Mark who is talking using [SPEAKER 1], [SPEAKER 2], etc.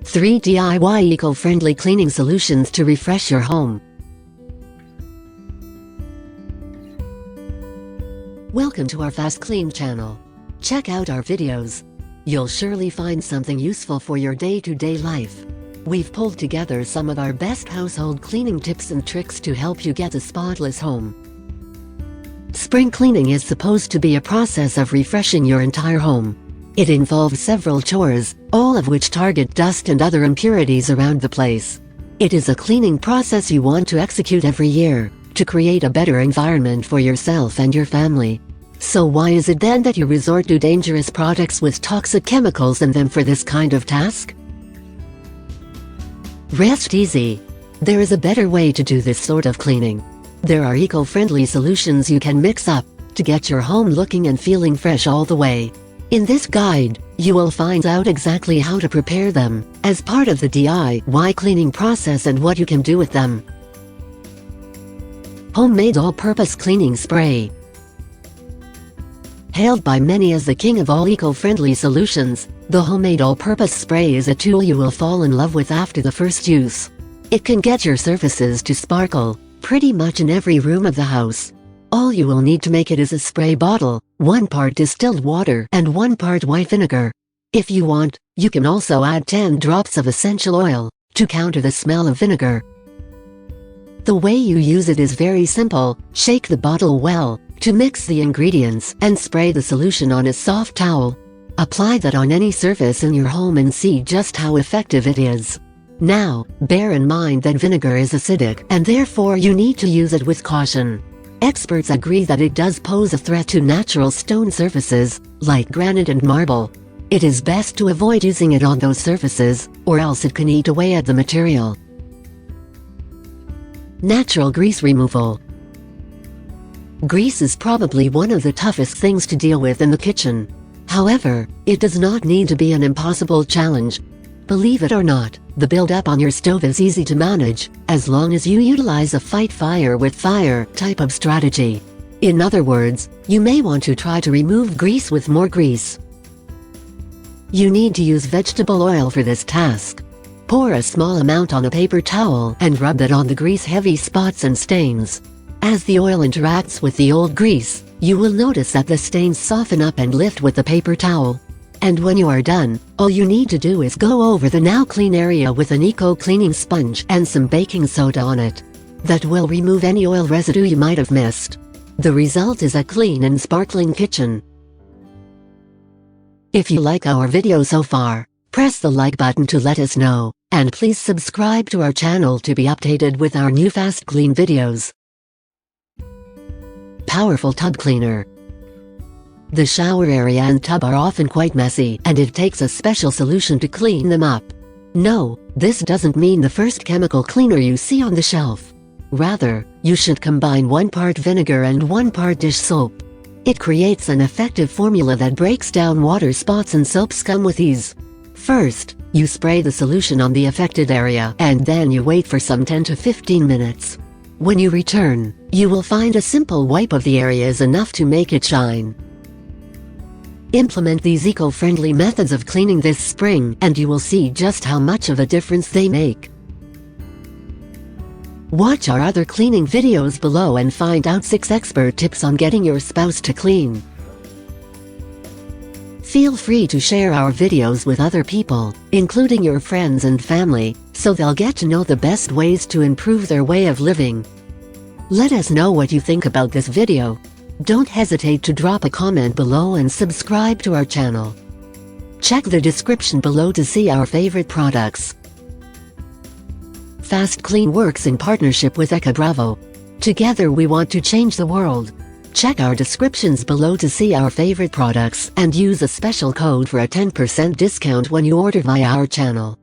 [SPEAKER 1] 3 DIY eco-friendly cleaning solutions to refresh your home. Welcome to our FastKlean channel. Check out our videos. You'll surely find something useful for your day-to-day life. We've pulled together some of our best household cleaning tips and tricks to help you get a spotless home. Spring cleaning is supposed to be a process of refreshing your entire home. It involves several chores, all of which target dust and other impurities around the place. It is a cleaning process you want to execute every year, to create a better environment for yourself and your family. So why is it then that you resort to dangerous products with toxic chemicals in them for this kind of task? Rest easy. There is a better way to do this sort of cleaning. There are eco-friendly solutions you can mix up, to get your home looking and feeling fresh all the way. In this guide, you will find out exactly how to prepare them, as part of the DIY cleaning process and what you can do with them. Homemade all-purpose cleaning spray. Hailed by many as the king of all eco-friendly solutions, the homemade all-purpose spray is a tool you will fall in love with after the first use. It can get your surfaces to sparkle, pretty much in every room of the house. All you will need to make it is a spray bottle, 1 part distilled water and 1 part white vinegar. If you want, you can also add 10 drops of essential oil, to counter the smell of vinegar. The way you use it is very simple. Shake the bottle well, to mix the ingredients, and spray the solution on a soft towel. Apply that on any surface in your home and see just how effective it is. Now, bear in mind that vinegar is acidic, and therefore you need to use it with caution. Experts agree that it does pose a threat to natural stone surfaces, like granite and marble. It is best to avoid using it on those surfaces, or else it can eat away at the material. Natural grease removal. Grease is probably one of the toughest things to deal with in the kitchen. However, it does not need to be an impossible challenge. Believe it or not, the buildup on your stove is easy to manage, as long as you utilize a fight fire with fire type of strategy. In other words, you may want to try to remove grease with more grease. You need to use vegetable oil for this task. Pour a small amount on a paper towel and rub that on the grease-heavy spots and stains. As the oil interacts with the old grease, you will notice that the stains soften up and lift with the paper towel. And when you are done, all you need to do is go over the now clean area with an eco-cleaning sponge and some baking soda on it. That will remove any oil residue you might have missed. The result is a clean and sparkling kitchen. If you like our video so far, press the like button to let us know, and please subscribe to our channel to be updated with our new FastKlean videos. Powerful tub cleaner. The shower area and tub are often quite messy, and it takes a special solution to clean them up. No, this doesn't mean the first chemical cleaner you see on the shelf. Rather, you should combine 1 part vinegar and 1 part dish soap. It creates an effective formula that breaks down water spots and soap scum with ease. First, you spray the solution on the affected area, and then you wait for some 10 to 15 minutes. When you return, you will find a simple wipe of the area is enough to make it shine. Implement these eco-friendly methods of cleaning this spring, and you will see just how much of a difference they make. Watch our other cleaning videos below and find out 6 expert tips on getting your spouse to clean. Feel free to share our videos with other people, including your friends and family, so they'll get to know the best ways to improve their way of living. Let us know what you think about this video. Don't hesitate to drop a comment below and subscribe to our channel. Check the description below to see our favorite products. FastKlean works in partnership with Bravo. Together we want to change the world. Check our descriptions below to see our favorite products and use a special code for a 10% discount when you order via our channel.